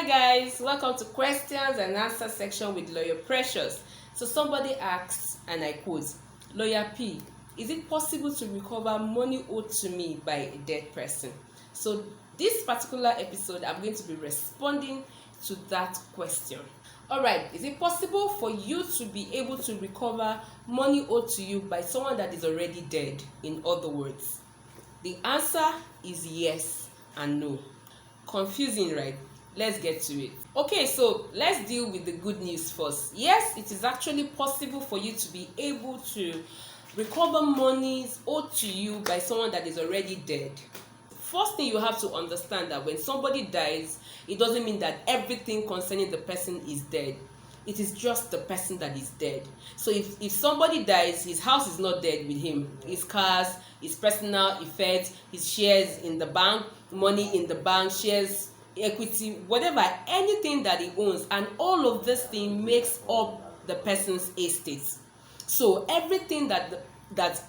Hi guys, welcome to questions and answer section with Lawyer Precious. So somebody asks, and I quote, Lawyer P, is it possible to recover money owed to me by a dead person? So this particular episode, I'm going to be responding to that question. Alright, is it possible for you to be able to recover money owed to you by someone that is already dead? In other words, the answer is yes and no. Confusing, right? Let's get to it. Okay, so let's deal with the good news first. Yes, it is actually possible for you to be able to recover monies owed to you by someone that is already dead. First thing you have to understand that when somebody dies, it doesn't mean that everything concerning the person is dead. It is just the person that is dead. So if somebody dies, his house is not dead with him. His cars, his personal effects, his shares in the bank, money in the bank, shares, equity, whatever, anything that he owns, and all of this thing makes up the person's estate. So everything that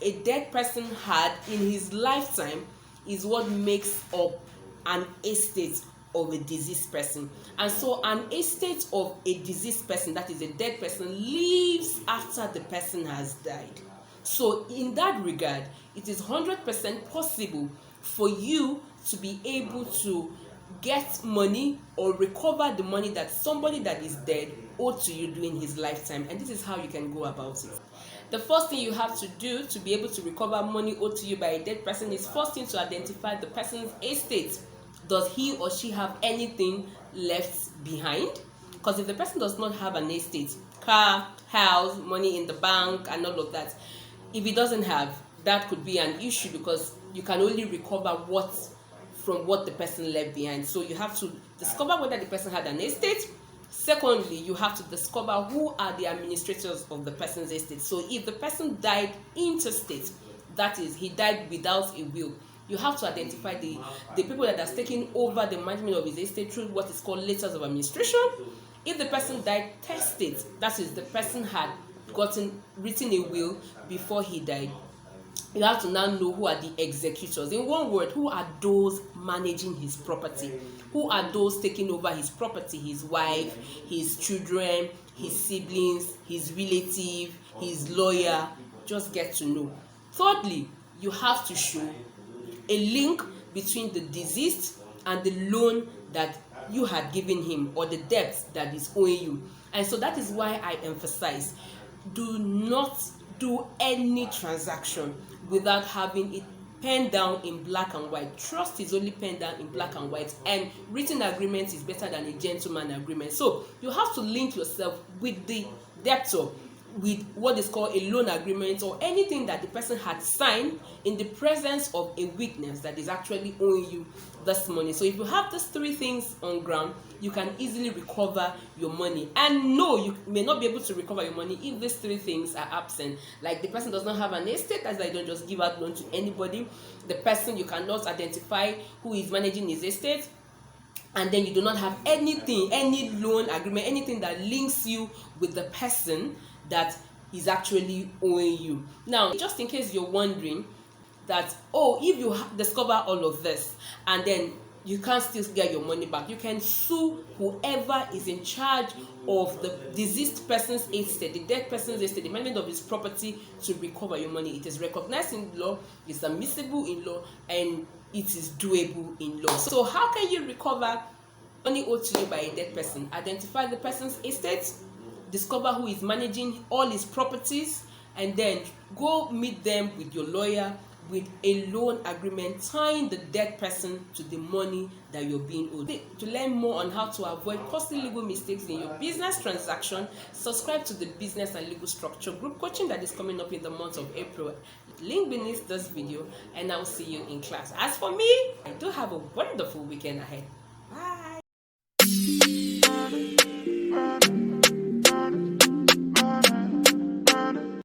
a dead person had in his lifetime is what makes up an estate of a deceased person. And so an estate of a deceased person, that is a dead person, lives after the person has died. So in that regard, it is 100% possible for you to be able to get money or recover the money that somebody that is dead owed to you during his lifetime. And this is how you can go about it. The first thing you have to do to be able to recover money owed to you by a dead person is first thing to identify the person's estate. Does he or she have anything left behind? Because if the person does not have an estate, car, house, money in the bank, and all of that, if he doesn't have, that could be an issue because you can only recover from what the person left behind. So you have to discover whether the person had an estate. Secondly, you have to discover who are the administrators of the person's estate. So if the person died intestate, that is, he died without a will, you have to identify the people that are taking over the management of his estate through what is called letters of administration. If the person died testate, that is, the person had written a will before he died, you have to now know who are the executors. In one word, who are those managing his property? Who are those taking over his property? His wife, his children, his siblings, his relative, his lawyer. Just get to know. Thirdly, you have to show a link between the deceased and the loan that you had given him or the debt that is owing you. And so that is why I emphasize, do not do any transaction without having it penned down in black and white. Trust is only penned down in black and white, and written agreement is better than a gentleman agreement. So you have to link yourself with the debtor with what is called a loan agreement or anything that the person had signed in the presence of a witness that is actually owing you this money. So if you have these three things on ground, you can easily recover your money. And no, you may not be able to recover your money if these three things are absent. Like the person does not have an estate, as I don't just give out loan to anybody. The person, you cannot identify who is managing his estate. And then you do not have anything, any loan agreement, anything that links you with the person that is actually owing you. Now, just in case you're wondering that, if you discover all of this and then you can't still get your money back, you can sue whoever is in charge of the deceased person's estate, the dead person's estate, the management of his property, to recover your money. It is recognized in law, it's admissible in law, and it is doable in law. So how can you recover money owed to you by a dead person? Identify the person's estate, discover who is managing all his properties, and then go meet them with your lawyer with a loan agreement tying the dead person to the money that you're being owed. To learn more on how to avoid costly legal mistakes in your business transaction, subscribe to the Business and Legal Structure group coaching that is coming up in the month of April. Link beneath this video, and I'll see you in class. As for me, I do have a wonderful weekend ahead. Bye.